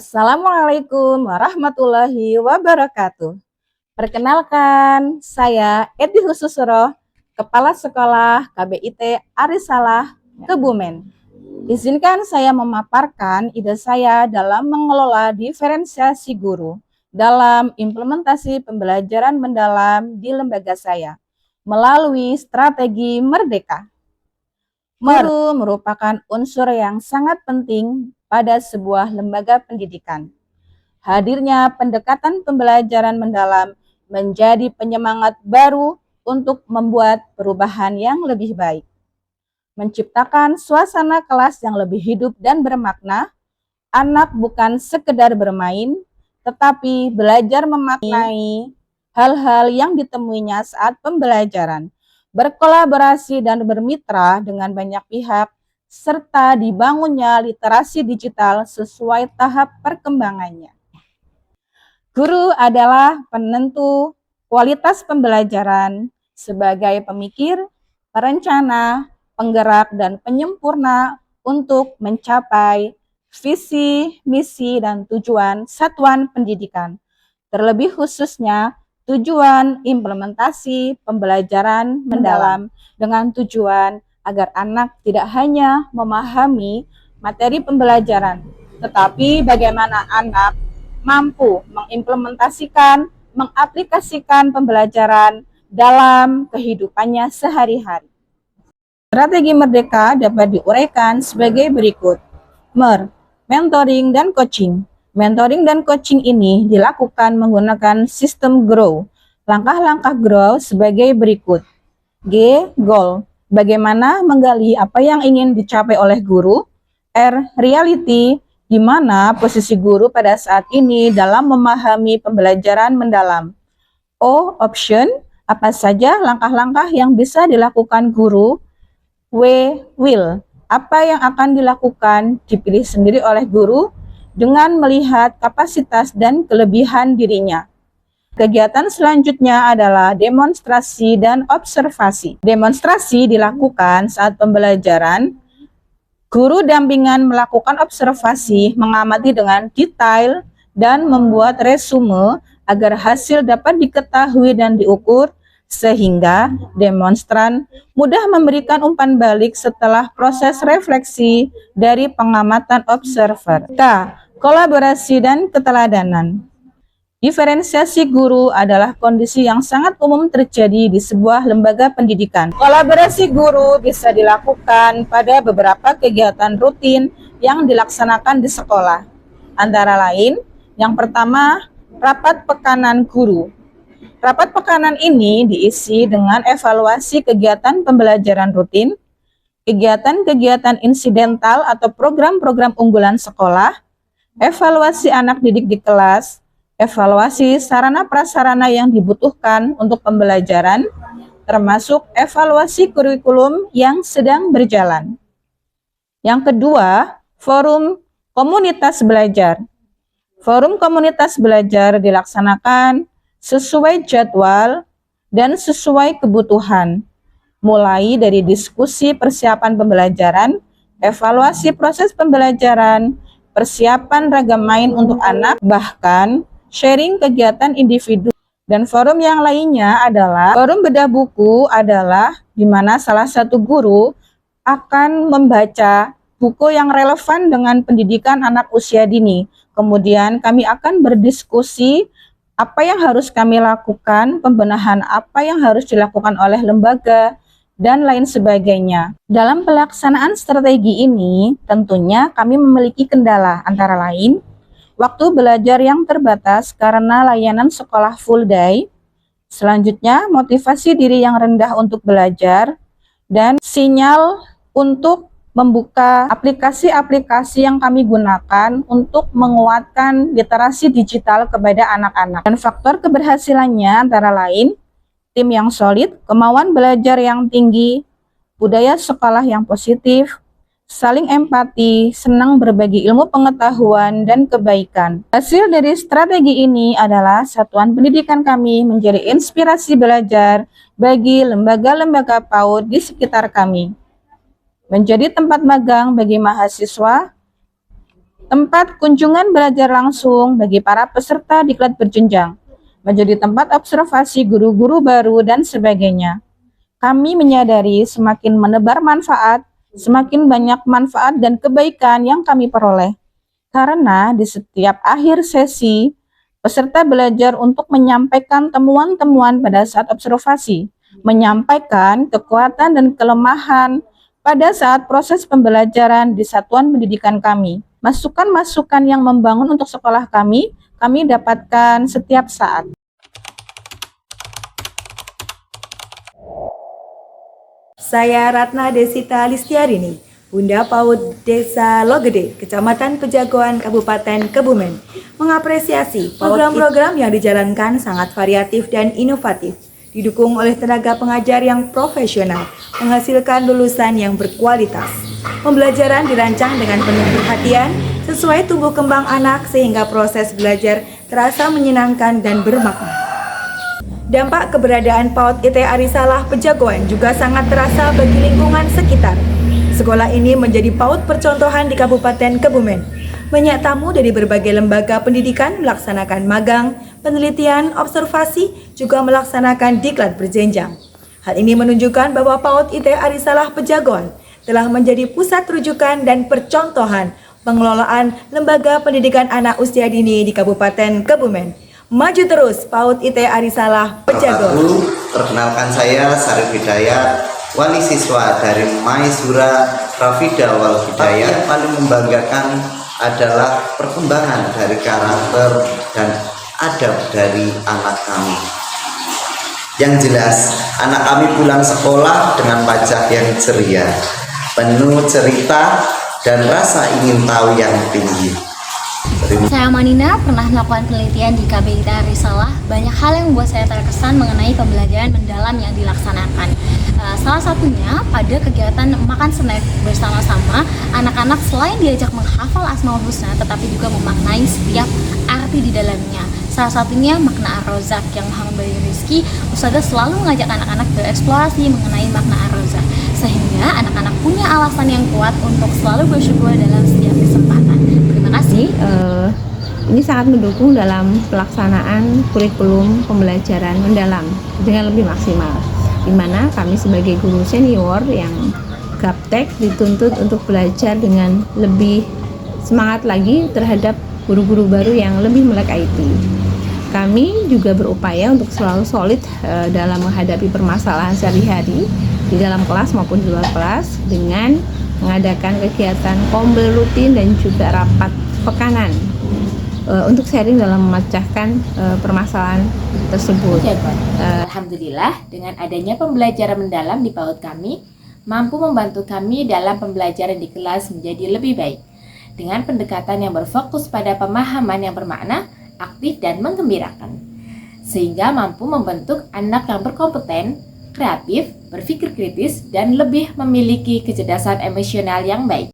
Assalamualaikum warahmatullahi wabarakatuh. Perkenalkan, saya Edi Hususuro, Kepala Sekolah KBIT Arisalah, Kebumen. Izinkan saya memaparkan ide saya dalam mengelola diferensiasi guru dalam implementasi pembelajaran mendalam di lembaga saya melalui strategi Merdeka. Guru merupakan unsur yang sangat penting pada sebuah lembaga pendidikan. Hadirnya pendekatan pembelajaran mendalam menjadi penyemangat baru untuk membuat perubahan yang lebih baik. Menciptakan suasana kelas yang lebih hidup dan bermakna, anak bukan sekedar bermain, tetapi belajar memaknai hal-hal yang ditemuinya saat pembelajaran, berkolaborasi dan bermitra dengan banyak pihak, serta dibangunnya literasi digital sesuai tahap perkembangannya. Guru adalah penentu kualitas pembelajaran sebagai pemikir, perencana, penggerak, dan penyempurna untuk mencapai visi, misi, dan tujuan satuan pendidikan. Terlebih khususnya tujuan implementasi pembelajaran mendalam dengan tujuan agar anak tidak hanya memahami materi pembelajaran, tetapi bagaimana anak mampu mengimplementasikan, mengaplikasikan pembelajaran dalam kehidupannya sehari-hari. Strategi Merdeka dapat diuraikan sebagai berikut. Mentoring dan coaching. Mentoring dan coaching ini dilakukan menggunakan sistem GROW. Langkah-langkah GROW sebagai berikut. G. Goal. Bagaimana menggali apa yang ingin dicapai oleh guru. R. Reality. Di mana posisi guru pada saat ini dalam memahami pembelajaran mendalam. O. Option. Apa saja langkah-langkah yang bisa dilakukan guru. W. Will. Apa yang akan dilakukan dipilih sendiri oleh guru dengan melihat kapasitas dan kelebihan dirinya. Kegiatan selanjutnya adalah demonstrasi dan observasi. Demonstrasi dilakukan saat pembelajaran. Guru dampingan melakukan observasi, mengamati dengan detail, dan membuat resume agar hasil dapat diketahui dan diukur, sehingga demonstran mudah memberikan umpan balik setelah proses refleksi dari pengamatan observer. K. Kolaborasi dan keteladanan. Diferensiasi guru adalah kondisi yang sangat umum terjadi di sebuah lembaga pendidikan. Kolaborasi guru bisa dilakukan pada beberapa kegiatan rutin yang dilaksanakan di sekolah. Antara lain, yang pertama, rapat pekanan guru. Rapat pekanan ini diisi dengan evaluasi kegiatan pembelajaran rutin, kegiatan-kegiatan insidental atau program-program unggulan sekolah, evaluasi anak didik di kelas, evaluasi sarana-prasarana yang dibutuhkan untuk pembelajaran, termasuk evaluasi kurikulum yang sedang berjalan. Yang kedua, forum komunitas belajar. Forum komunitas belajar dilaksanakan sesuai jadwal dan sesuai kebutuhan, mulai dari diskusi persiapan pembelajaran, evaluasi proses pembelajaran, persiapan ragam main untuk anak, bahkan sharing kegiatan individu. Dan forum yang lainnya adalah forum bedah buku, adalah di mana salah satu guru akan membaca buku yang relevan dengan pendidikan anak usia dini. Kemudian kami akan berdiskusi apa yang harus kami lakukan, pembenahan apa yang harus dilakukan oleh lembaga, dan lain sebagainya. Dalam pelaksanaan strategi ini, tentunya kami memiliki kendala, antara lain waktu belajar yang terbatas karena layanan sekolah full day, selanjutnya motivasi diri yang rendah untuk belajar, dan sinyal untuk membuka aplikasi-aplikasi yang kami gunakan untuk menguatkan literasi digital kepada anak-anak. Dan faktor keberhasilannya antara lain, tim yang solid, kemauan belajar yang tinggi, budaya sekolah yang positif, saling empati, senang berbagi ilmu pengetahuan dan kebaikan. Hasil dari strategi ini adalah satuan pendidikan kami menjadi inspirasi belajar bagi lembaga-lembaga PAUD di sekitar kami. Menjadi tempat magang bagi mahasiswa tempat kunjungan belajar langsung bagi para peserta diklat berjenjang, menjadi tempat observasi guru-guru baru dan sebagainya. Kami menyadari semakin menebar manfaat, semakin banyak manfaat dan kebaikan yang kami peroleh. Karena di setiap akhir sesi, peserta belajar untuk menyampaikan temuan-temuan pada saat observasi, menyampaikan kekuatan dan kelemahan pada saat proses pembelajaran di satuan pendidikan kami. Masukan-masukan yang membangun untuk sekolah kami dapatkan setiap saat. Saya Ratna Desita Listiarini, Bunda PAUD Desa Logede, Kecamatan Pejagoan, Kabupaten Kebumen, mengapresiasi program-program yang dijalankan sangat variatif dan inovatif, didukung oleh tenaga pengajar yang profesional, menghasilkan lulusan yang berkualitas. Pembelajaran dirancang dengan penuh perhatian, sesuai tumbuh kembang anak sehingga proses belajar terasa menyenangkan dan bermakna. Dampak keberadaan PAUD IT Arisalah Pejagoan juga sangat terasa bagi lingkungan sekitar. Sekolah ini menjadi PAUD percontohan di Kabupaten Kebumen. Banyak tamu dari berbagai lembaga pendidikan melaksanakan magang, penelitian, observasi, juga melaksanakan diklat berjenjang. Hal ini menunjukkan bahwa PAUD IT Arisalah Pejagoan telah menjadi pusat rujukan dan percontohan pengelolaan lembaga pendidikan anak usia dini di Kabupaten Kebumen. Maju terus PAUD IT Arisalah Pejagoan. Perkenalkan saya Sarif Hidayat, wali siswa dari Maisura Rafida Wal Hidayat. Yang paling membanggakan adalah perkembangan dari karakter dan adab dari anak kami. Yang jelas, anak kami pulang sekolah dengan wajah yang ceria, penuh cerita dan rasa ingin tahu yang tinggi. Saya Manina pernah melakukan penelitian di KBIT Arisalah. Banyak hal yang membuat saya terkesan mengenai pembelajaran mendalam yang dilaksanakan. Salah satunya pada kegiatan makan snack bersama-sama, anak-anak selain diajak menghafal Asmaul Husna, tetapi juga memaknai setiap arti di dalamnya. Salah satunya makna Ar-Rozak yang Maha Memberi Rezeki. Ustazah selalu mengajak anak-anak bereksplorasi mengenai makna Ar-Rozak, sehingga anak-anak punya alasan yang kuat untuk selalu bersyukur dalam setiap kesempatan. Terima kasih. Ini sangat mendukung dalam pelaksanaan kurikulum pembelajaran mendalam dengan lebih maksimal, di mana kami sebagai guru senior yang gaptek dituntut untuk belajar dengan lebih semangat lagi terhadap guru-guru baru yang lebih melek IT. Kami juga berupaya untuk selalu solid dalam menghadapi permasalahan sehari-hari di dalam kelas maupun di luar kelas dengan mengadakan kegiatan kombel rutin dan juga rapat pekanan untuk sharing dalam memecahkan permasalahan tersebut. Alhamdulillah, dengan adanya pembelajaran mendalam di PAUD kami, mampu membantu kami dalam pembelajaran di kelas menjadi lebih baik, dengan pendekatan yang berfokus pada pemahaman yang bermakna, aktif dan menggembirakan, sehingga mampu membentuk anak yang berkompeten, kreatif, berpikir kritis, dan lebih memiliki kecerdasan emosional yang baik.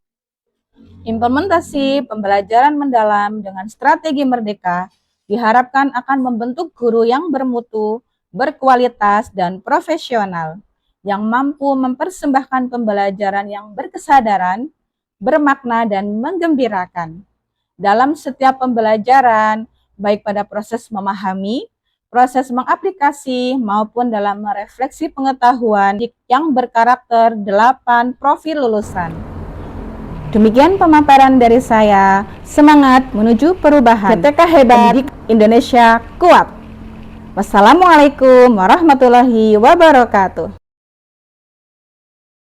Implementasi pembelajaran mendalam dengan strategi merdeka diharapkan akan membentuk guru yang bermutu, berkualitas, dan profesional, yang mampu mempersembahkan pembelajaran yang berkesadaran, bermakna, dan menggembirakan. Dalam setiap pembelajaran, baik pada proses memahami, proses mengaplikasi, maupun dalam merefleksi pengetahuan yang berkarakter 8 profil lulusan. Demikian pemaparan dari saya. Semangat menuju perubahan. GTK hebat, Indonesia kuat. Wassalamualaikum warahmatullahi wabarakatuh.